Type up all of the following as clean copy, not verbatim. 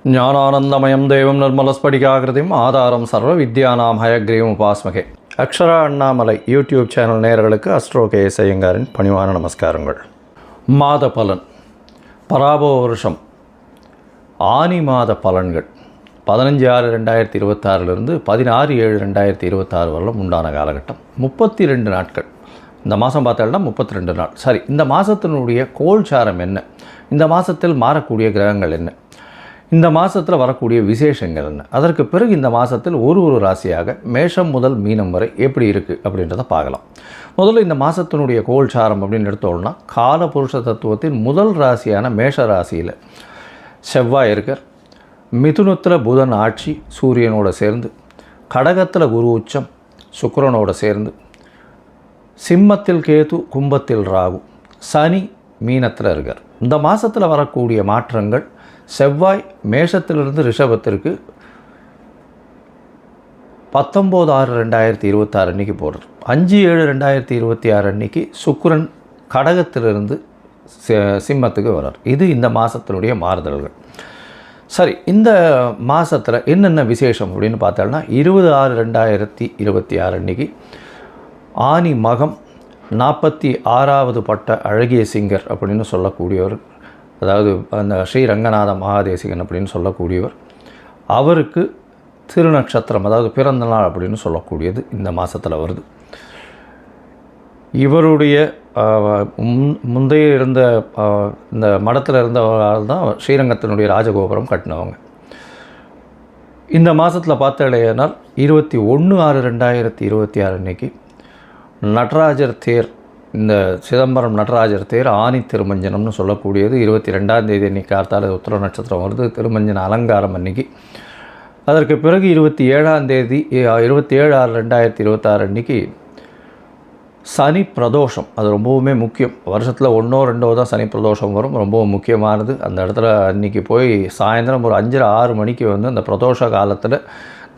ஞானானந்தமயம் தேவம் நிர்மலஸ்படிகாகிருதிம் ஆதாரம் சர்வ வித்யானாம் ஹயக்ரீவம் உபாஸ்மகே. அக்ஷரா அண்ணாமலை யூடியூப் சேனல் நேயர்களுக்கு அஸ்ட்ரோ கேஎஸ் ஐயங்காரின் பணிவான நமஸ்காரங்கள். மாத பலன், பராபவ வருஷம் ஆனி மாத பலன்கள் 15/6/2026 16/7/2026 வரலும் உண்டான காலகட்டம் 32 நாட்கள். இந்த மாதம் பார்த்தோம்னா 32 நாள். சரி, இந்த மாதத்தினுடைய கோல்சாரம் என்ன, இந்த மாதத்தில் மாறக்கூடிய கிரகங்கள் என்ன, இந்த மாதத்தில் வரக்கூடிய விசேஷங்கள் என்ன, அதற்கு பிறகு இந்த மாதத்தில் ஒரு ராசியாக மேஷம் முதல் மீனம் வரை எப்படி இருக்குது அப்படின்றத பார்க்கலாம். முதல்ல இந்த மாதத்தினுடைய கோல்சாரம் அப்படின்னு எடுத்தோம்னா, காலபுருஷ தத்துவத்தின் முதல் ராசியான மேஷ ராசியில் செவ்வாய் இருக்கார். மிதுனத்தில் புதன் ஆட்சி சூரியனோடு சேர்ந்து, கடகத்தில் குரு உச்சம் சுக்கிரனோடு சேர்ந்து, சிம்மத்தில் கேது, கும்பத்தில் ராகு, சனி மீனத்தில் இருக்கார். இந்த மாதத்தில் வரக்கூடிய மாற்றங்கள், செவ்வாய் மேஷத்திலிருந்து ரிஷபத்திற்கு 19/6/2026 அன்றைக்கி போடுறார். 5/7/2026 அன்றைக்கி சுக்கிரன் கடகத்திலிருந்து சிம்மத்துக்கு வர்றார். இது இந்த மாதத்தினுடைய மாறுதல்கள். சரி, இந்த மாதத்தில் என்னென்ன விசேஷம் அப்படின்னு பார்த்தோம்னா, 20/6/2026 அன்றைக்கி ஆனி மகம் 46வது பட்ட அழகிய சிங்கர் அப்படின்னு சொல்லக்கூடியவர், அதாவது அந்த ஸ்ரீரங்கநாத மகாதேசிகன் அப்படின்னு சொல்லக்கூடியவர், அவருக்கு திருநட்சத்திரம் அதாவது பிறந்த நாள் அப்படின்னு சொல்லக்கூடியது இந்த மாதத்தில் வருது. இவருடைய முந்தைய இருந்த இந்த மடத்தில் இருந்தவரால் தான் ஸ்ரீரங்கத்தினுடைய ராஜகோபுரம் கட்டினவங்க. இந்த மாதத்தில் பார்த்தலையானால் 21/6/2026 அன்றைக்கி நடராஜர் தேர், இந்த சிதம்பரம் நடராஜர் தேர் ஆனி திருமஞ்சனம்னு சொல்லக்கூடியது 22ஆம் தேதி அன்றைக்கி கார்த்தால உத்திர நட்சத்திரம் வருது. திருமஞ்சன அலங்காரம் அன்றைக்கி. அதற்கு பிறகு 27ஆம் தேதி 27/6/2026 அன்றைக்கி சனி பிரதோஷம். அது ரொம்பவுமே முக்கியம். வருஷத்தில் 1 or 2 தான் சனி பிரதோஷம் வரும். ரொம்பவும் முக்கியமானது. அந்த இடத்துல அன்றைக்கி போய் சாயந்தரம் ஒரு 5:30-6 மணிக்கு அந்த பிரதோஷ காலத்தில்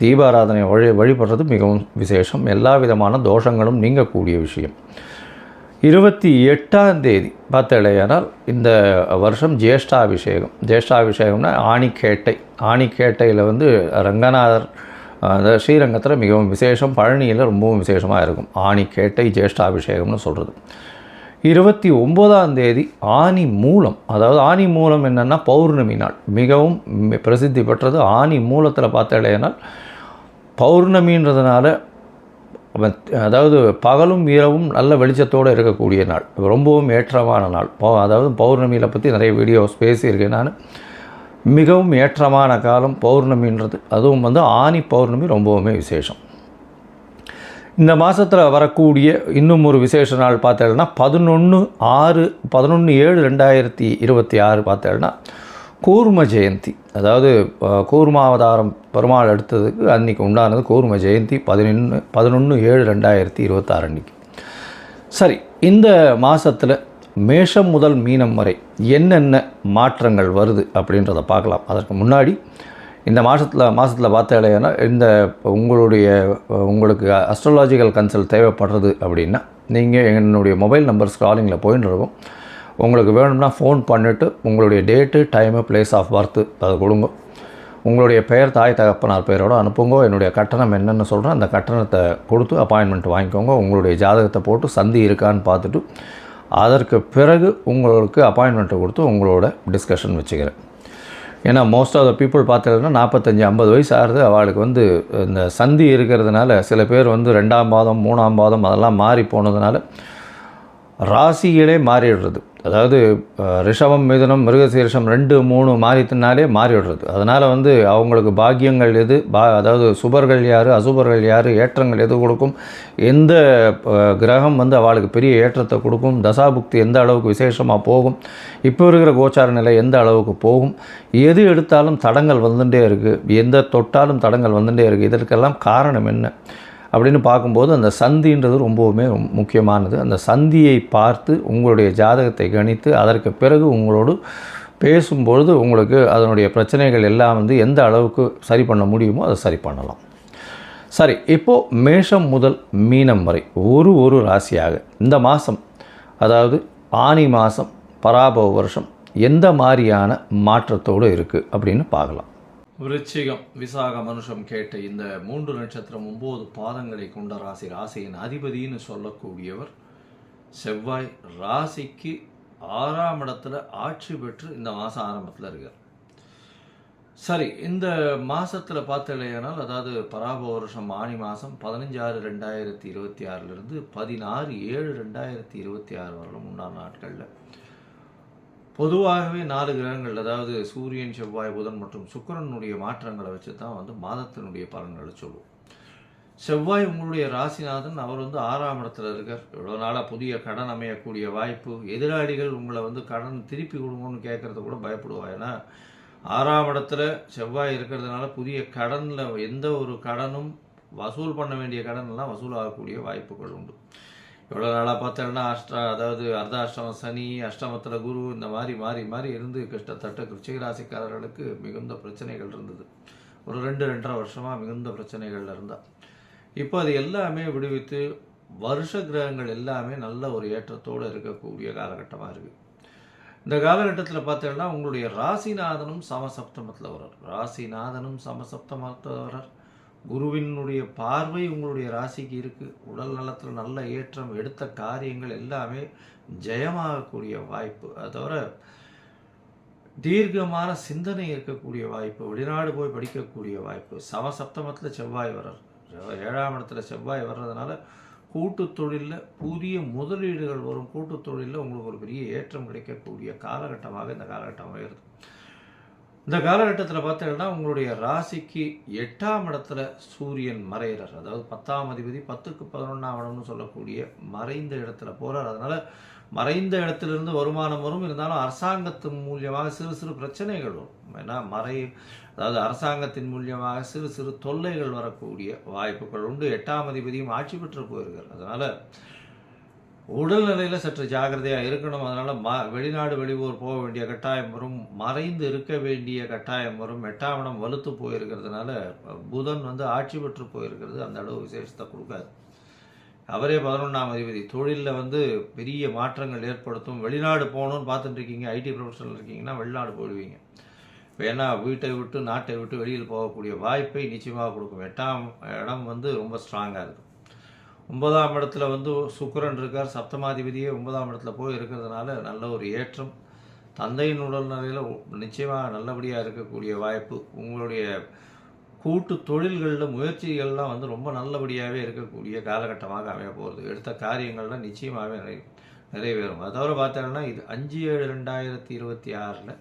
தீபாராதனை வழிபடுறது மிகவும் விசேஷம். எல்லா விதமான தோஷங்களும் நீங்கக்கூடிய விஷயம். 28ஆம் தேதி பார்த்தலையானால் இந்த வருஷம் ஜேஷ்டாபிஷேகம். ஜேஷ்டாபிஷேகம்னா ஆணிக்கேட்டை. ஆணிக்கேட்டையில் ரங்கநாதர் ஸ்ரீரங்கத்தில் மிகவும் விசேஷம். பழனியில் ரொம்பவும் விசேஷமாக இருக்கும். ஆணிக்கேட்டை ஜேஷ்டாபிஷேகம்னு சொல்கிறது. 29ஆம் தேதி ஆனி மூலம். அதாவது ஆனி மூலம் என்னென்னா பௌர்ணமி நாள். மிகவும் பிரசித்தி பெற்றது. ஆனி மூலத்தில் பார்த்தலையானால் பௌர்ணமின்றதுனால, அதாவது பகலும் இரவும் நல்ல வெளிச்சத்தோடு இருக்கக்கூடிய நாள், ரொம்பவும் ஏற்றமான நாள். அதாவது பௌர்ணமியில் பற்றி நிறைய வீடியோஸ் பேசியிருக்கேன் நான். மிகவும் ஏற்றமான காலம் பௌர்ணமின்றது. அதுவும் ஆனி பௌர்ணமி ரொம்பவுமே விசேஷம். இந்த மாதத்தில் வரக்கூடிய இன்னும் ஒரு விசேஷ நாள் பார்த்தேன்னா 11/7/2026 பார்த்தேன்னா கூர்ம ஜெயந்தி. அதாவது கூர்மாவதாரம் பெருமாள் எடுத்ததுக்கு அன்றைக்கி உண்டானது கூர்ம ஜெயந்தி 11/7/2026 அன்றைக்கி. சரி, இந்த மாதத்தில் மேஷம் முதல் மீனம் வரை என்னென்ன மாற்றங்கள் வருது அப்படின்றத பார்க்கலாம். அதற்கு முன்னாடி இந்த மாதத்தில் பார்த்தேன்னா உங்களுக்கு அஸ்ட்ராலாஜிக்கல் கன்சல்ட் தேவைப்படுறது அப்படின்னா நீங்கள் என்னுடைய மொபைல் நம்பர் ஸ்க்ராலிங்கில் போயின்னு இருக்கும். உங்களுக்கு வேணும்னா ஃபோன் பண்ணிவிட்டு உங்களுடைய date, time, place of birth அதை கொடுங்க. உங்களுடைய பெயர், தாய் தகப்பனார் பெயரோடு அனுப்புங்க. என்னுடைய கட்டணம் என்னென்னு சொல்கிறேன், அந்த கட்டணத்தை கொடுத்து அப்பாயின்மெண்ட் வாங்கிக்கோங்க. உங்களுடைய ஜாதகத்தை போட்டு சந்தி இருக்கான்னு பார்த்துட்டு அதற்கு பிறகு உங்களுக்கு அப்பாயின்மெண்ட்டை கொடுத்து உங்களோட டிஸ்கஷன் வச்சுக்கிறேன். ஏன்னா மோஸ்ட் ஆஃப் த பீப்புள் பார்த்தீங்கன்னா 45-50 வயசு ஆகுது. அவளுக்கு இந்த சந்தி இருக்கிறதுனால சில பேர் 2ஆம் பாதம் 3ஆம் பாதம் அதெல்லாம் மாறி போனதுனால ராசிகளே மாறிடுறது. அதாவது ரிஷபம், மிதுனம், மிருகசீரிஷம் 2, 3 மாறித்தினாலே மாறிவிடுறது. அதனால் அவங்களுக்கு பாக்கியங்கள் எது, அதாவது சுபர்கள் யார், அசுபர்கள் யார், ஏற்றங்கள் எது கொடுக்கும், எந்த கிரகம் அவளுக்கு பெரிய ஏற்றத்தை கொடுக்கும், தசாபுக்தி எந்த அளவுக்கு விசேஷமாக போகும், இப்போ இருக்கிற கோச்சார நிலை எந்த அளவுக்கு போகும், எது எடுத்தாலும் தடங்கள் வந்துட்டே இருக்குது, எந்த தொட்டாலும் தடங்கள் வந்துட்டே இருக்குது, இதற்கெல்லாம் காரணம் என்ன அப்படின்னு பார்க்கும்போது அந்த சந்தின்றது ரொம்பவுமே முக்கியமானது. அந்த சந்தியை பார்த்து உங்களுடைய ஜாதகத்தை கணித்து அதற்கு பிறகு உங்களோடு பேசும்பொழுது உங்களுக்கு அதனுடைய பிரச்சனைகள் எல்லாம் எந்த அளவுக்கு சரி பண்ண முடியுமோ அதை சரி பண்ணலாம். சரி, இப்போது மேஷம் முதல் மீனம் வரை ஒரு ராசியாக இந்த மாதம், அதாவது ஆனி மாதம் பராபவ வருஷம் எந்த மாதிரியான மாற்றத்தோடு இருக்குது அப்படின்னு பார்க்கலாம். விருச்சிகம் விசாக மனுஷம் கேட்ட இந்த 3 நட்சத்திரம் 9 பாதங்களை கொண்ட ராசி. ராசியின் அதிபதினு சொல்லக்கூடியவர் செவ்வாய். ராசிக்கு 6ஆம் இடத்துல ஆட்சி பெற்று இந்த மாதம் ஆரம்பத்தில் இருக்கார். சரி, இந்த மாதத்தில் பார்த்தலையானால், அதாவது பராப வருஷம் ஆனி மாதம் 15/6/2026 16/7/2026 வரலும் உண்டான நாட்களில் பொதுவாகவே 4 கிரகங்கள், அதாவது சூரியன், செவ்வாய், புதன் மற்றும் சுக்கிரனுடைய மாற்றங்களை வச்சு தான் மாதத்தினுடைய பலன்களை சொல்லுவோம். செவ்வாய் உங்களுடைய ராசிநாதன். அவர் 6ஆம் இடத்துல இருக்கார். இவ்வளோ நாளாக புதிய கடன் அமையக்கூடிய வாய்ப்பு. எதிராளிகள் உங்களை கடன் திருப்பி கொடுங்கன்னு கேட்குறது கூட பயப்படுவா. ஏன்னா 6ஆம் இடத்துல செவ்வாய் இருக்கிறதுனால புதிய கடனில் எந்த ஒரு கடனும் வசூல் பண்ண வேண்டிய கடன் எல்லாம் வசூல் ஆகக்கூடிய வாய்ப்புகள் உண்டு. இவ்வளோ நாளாக பார்த்தோம்னா அதாவது அர்த்தாஷ்டமம் சனி, அஷ்டமத்தில் குரு, இந்த மாதிரி மாறி மாறி இருந்து கிட்டத்தட்ட விருச்சிக ராசிக்காரர்களுக்கு மிகுந்த பிரச்சனைகள் இருந்தது. ஒரு 2-2.5 வருஷமாக மிகுந்த பிரச்சனைகள் இருந்தால் இப்போ அது எல்லாமே விடுவித்து வருஷ கிரகங்கள் எல்லாமே நல்ல ஒரு ஏற்றத்தோடு இருக்கக்கூடிய காலகட்டமாக இருக்குது. இந்த காலகட்டத்தில் பார்த்தோம்னா உங்களுடைய ராசிநாதனும் சமசப்தமத்தில் வர்றார். ராசிநாதனும் சமசப்தமத்தில் வர்றார். குருவினுடைய பார்வை உங்களுடைய ராசிக்கு இருக்குது. உடல் நலத்தில் நல்ல ஏற்றம், எடுத்த காரியங்கள் எல்லாமே ஜெயமாகக்கூடிய வாய்ப்பு. அது தவிர தீர்க்கமான சிந்தனை இருக்கக்கூடிய வாய்ப்பு, வெளிநாடு போய் படிக்கக்கூடிய வாய்ப்பு. சமசப்தமத்தில் செவ்வாய் வர்றார். 7ஆம் இடத்துல செவ்வாய் வர்றதுனால கூட்டு தொழிலில் புதிய முதலீடுகள் வரும். கூட்டு தொழிலில் உங்களுக்கு ஒரு பெரிய ஏற்றம் கிடைக்கக்கூடிய காலகட்டமாக இந்த காலகட்டம் அமைகிறது. இந்த காலகட்டத்தில் பார்த்தீங்கன்னா உங்களுடைய ராசிக்கு 8ஆம் இடத்துல சூரியன் மறைகிறார். அதாவது 10ஆம் அதிபதி 10க்கு 11ஆம் இடம்னு சொல்லக்கூடிய மறைந்த இடத்துல போகிறார். அதனால் மறைந்த இடத்திலிருந்து வருமானம் வரும். இருந்தாலும் அரசாங்கத்தின் மூலியமாக சிறு சிறு பிரச்சனைகள் வரும். ஏன்னா அதாவது அரசாங்கத்தின் மூலியமாக சிறு சிறு தொல்லைகள் வரக்கூடிய வாய்ப்புகள் உண்டு. 8ஆம் அதிபதியும் ஆட்சி பெற்று போயிருக்கார். அதனால் உடல்நிலையில் சற்று ஜாகிரதையாக இருக்கணும். அதனால் வெளிநாடு வெளியூர் போக வேண்டிய கட்டாயம் வரும். மறைந்து இருக்க வேண்டிய கட்டாயம் வரும். 8ஆம் இடம் வலுத்து போயிருக்கிறதுனால புதன் ஆட்சி பெற்று போயிருக்கிறது அந்த அளவு விசேஷத்தை கொடுக்காது. அவரே 11ஆம் அதிபதி. தொழிலில் பெரிய மாற்றங்கள் ஏற்படுத்தும். வெளிநாடு போகணுன்னு பார்த்துட்டு இருக்கீங்க, ஐடி ப்ரொஃபஷனில் இருக்கீங்கன்னா வெளிநாடு போயிடுவீங்க. இப்போ ஏன்னா வீட்டை விட்டு நாட்டை விட்டு வெளியில் போகக்கூடிய வாய்ப்பை நிச்சயமாக கொடுக்கும். 8ஆம் இடம் ரொம்ப ஸ்ட்ராங்காக இருக்குது. 9ஆம் இடத்துல சுக்கிரன் இருக்கார். சப்தமாதிபதியே 9ஆம் இடத்துல போய் இருக்கிறதுனால நல்ல ஒரு ஏற்றம். தந்தையின் உடல்நிலையில் நிச்சயமாக நல்லபடியாக இருக்கக்கூடிய வாய்ப்பு. உங்களுடைய கூட்டு தொழில்களில் முயற்சிகள்லாம் ரொம்ப நல்லபடியாகவே இருக்கக்கூடிய காலகட்டமாக அமைய போகிறது. எடுத்த காரியங்கள்லாம் நிச்சயமாகவே நிறைவேறும். அதை தவிர பார்த்தோம்னா இது 5/7/2026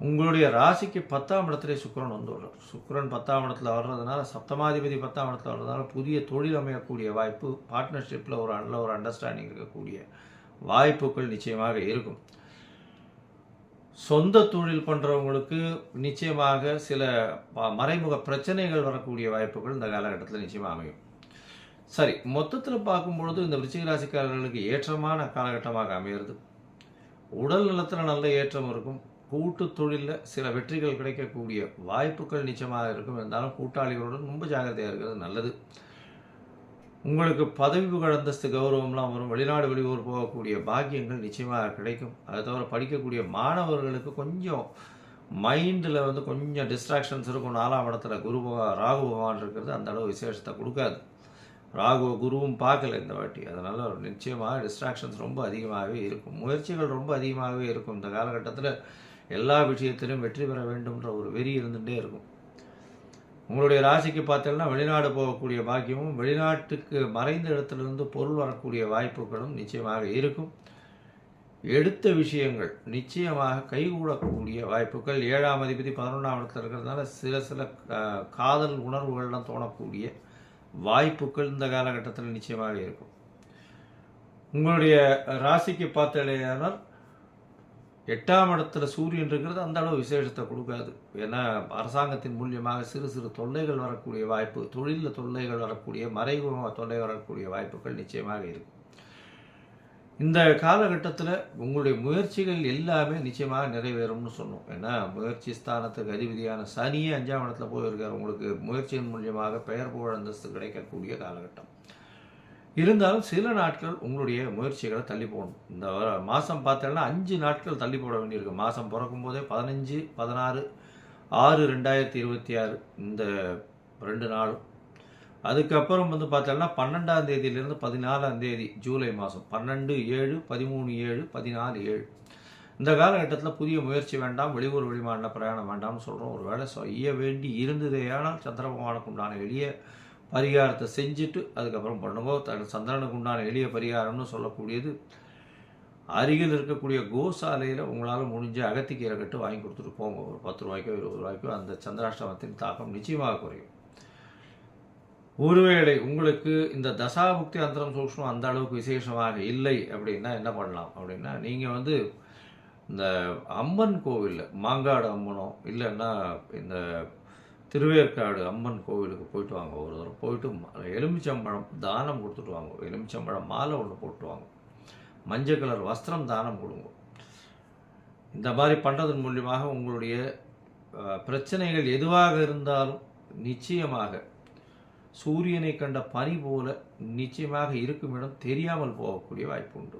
உங்களுடைய ராசிக்கு 10ஆம் இடத்துல சுக்கிரன் வர்றார். சுக்கிரன் 10ஆம் இடத்துல வர்றதுனால, சப்தமாதிபதி 10ஆம் இடத்துல வர்றதுனால புதிய தொழில் அமையக்கூடிய வாய்ப்பு, பார்ட்னர்ஷிப்பில் ஒரு நல்ல ஒரு அண்டர்ஸ்டாண்டிங் இருக்கக்கூடிய வாய்ப்புகள் நிச்சயமாக இருக்கும். சொந்த தொழில் பண்ணுறவங்களுக்கு நிச்சயமாக சில மறைமுக பிரச்சனைகள் வரக்கூடிய வாய்ப்புகள் இந்த காலகட்டத்தில் நிச்சயமாக அமையும். சரி, மொத்தத்தில் பார்க்கும்பொழுது இந்த விருச்சிக ராசிக்காரர்களுக்கு ஏற்றமான காலகட்டமாக அமையிறது. உடல் நலத்தில் நல்ல ஏற்றம் இருக்கும். கூட்டு தொழிலில் சில வெற்றிகள் கிடைக்கக்கூடிய வாய்ப்புகள் நிச்சயமாக இருக்கும். இருந்தாலும் கூட்டாளிகளுடன் ரொம்ப ஜாகிரதையாக இருக்கிறது நல்லது. உங்களுக்கு பதவி புகழ், அந்தஸ்து, கௌரவம்லாம் வரும். வெளிநாடு வெளியூர் போகக்கூடிய பாக்கியங்கள் நிச்சயமாக கிடைக்கும். அதை தவிர படிக்கக்கூடிய மாணவர்களுக்கு கொஞ்சம் மைண்டில் கொஞ்சம் டிஸ்ட்ராக்ஷன்ஸ் இருக்கும். 4ஆம் இடத்துல ராகு பகவான் இருக்கிறது அந்த அளவு விசேஷத்தை கொடுக்காது. ராகு குருவும் பார்க்கல இந்த வாட்டி. அதனால் நிச்சயமாக டிஸ்ட்ராக்ஷன்ஸ் ரொம்ப அதிகமாகவே இருக்கும். முயற்சிகள் ரொம்ப அதிகமாகவே இருக்கும். இந்த காலகட்டத்தில் எல்லா விஷயத்திலும் வெற்றி பெற வேண்டும்ன்ற ஒரு வெறி இருந்துகிட்டே இருக்கும். உங்களுடைய ராசிக்கு பார்த்தீங்கன்னா வெளிநாடு போகக்கூடிய பாக்கியமும், வெளிநாட்டுக்கு மறைந்த இடத்துலேருந்து பொருள் வரக்கூடிய வாய்ப்புகளும் நிச்சயமாக இருக்கும். எடுத்த விஷயங்கள் நிச்சயமாக கைகூடக்கூடிய வாய்ப்புகள். 7ஆம் அதிபதி 11ஆம் இடத்துல இருக்கிறதுனால சில காதல் உணர்வுகள்லாம் தோணக்கூடிய வாய்ப்புகள் இந்த காலகட்டத்தில் நிச்சயமாக இருக்கும். உங்களுடைய ராசிக்கு பார்த்தீங்கன்னா 8ஆம் இடத்துல சூரியன் இருக்கிறது அந்த அளவு விசேஷத்தை கொடுக்காது. ஏன்னா அரசாங்கத்தின் மூலியமாக சிறு சிறு தொல்லைகள் வரக்கூடிய வாய்ப்பு, தொழிலில் தொல்லைகள் வரக்கூடிய, மறைமுக தொல்லை வரக்கூடிய வாய்ப்புகள் நிச்சயமாக இருக்கும். இந்த காலகட்டத்தில் உங்களுடைய முயற்சிகள் எல்லாமே நிச்சயமாக நிறைவேறும்னு சொன்னோம். ஏன்னா முயற்சி ஸ்தானத்துக்கு அதிபதியான சனியே 5ஆம் இடத்துல போயிருக்கார். உங்களுக்கு முயற்சியின் மூலியமாக பெயர் புகழ் அந்தஸ்து கிடைக்கக்கூடிய காலகட்டம். இருந்தாலும் சில நாட்கள் உங்களுடைய முயற்சிகளை தள்ளி போடணும். இந்த மாதம் பார்த்தோன்னா 5 நாட்கள் தள்ளி போட வேண்டியிருக்கு. மாதம் பிறக்கும் போதே 15, 16, 6/2026 இந்த 2 நாளும். அதுக்கப்புறம் வந்து பார்த்தோம்னா 12ஆம் தேதியிலிருந்து 14ஆம் தேதி ஜூலை மாதம் 12/7, 13/7, 14/7 இந்த காலகட்டத்தில் புதிய முயற்சி வேண்டாம், வெளியூர் வெளிமாநில பிரயாணம் வேண்டாம்னு சொல்கிறோம். ஒரு வேலை செய்ய வேண்டி இருந்ததேயானால் சந்திர பகவானுக்கு உண்டான எளிய பரிகாரத்தை செஞ்சுட்டு அதுக்கப்புறம் பண்ணுங்க. சந்திரனுக்கு உண்டான எளிய பரிகாரம்னு சொல்லக்கூடியது அருகில் இருக்கக்கூடிய கோசாலையில் உங்களால் முடிஞ்ச அகத்திக்கீரை கட்டு வாங்கி கொடுத்துட்டு போங்க. ஒரு 10 ரூபாய்க்கோ 20 ரூபாய்க்கோ அந்த சந்திராஷ்டமத்தின் தாக்கம் நிச்சயமாக குறையும். ஒருவேளை உங்களுக்கு இந்த தசாபுக்தி அந்தரம் சூக்ஷ்மம் அந்த அளவுக்கு விசேஷமாக இல்லை அப்படின்னா என்ன பண்ணலாம் அப்படின்னா, நீங்கள் வந்து இந்த அம்மன் கோவிலில் மாங்காடு அம்மனோ இல்லைன்னா இந்த திருவேற்காடு அம்மன் கோவிலுக்கு போயிட்டு வாங்க. ஒரு தடவை போயிட்டு எலுமிச்சம்பழம் தானம் கொடுத்துட்டு வாங்க. எலுமிச்சம்பழம் மாலை ஒன்று போட்டு வாங்க. மஞ்சள் கலர் வஸ்திரம் தானம் கொடுங்க. இந்த மாதிரி பண்ணுறதன் மூலியமாக உங்களுடைய பிரச்சனைகள் எதுவாக இருந்தாலும் நிச்சயமாக சூரியனை கண்ட பனி போல நிச்சயமாக இருக்கும் இடம் தெரியாமல் போகக்கூடிய வாய்ப்பு உண்டு.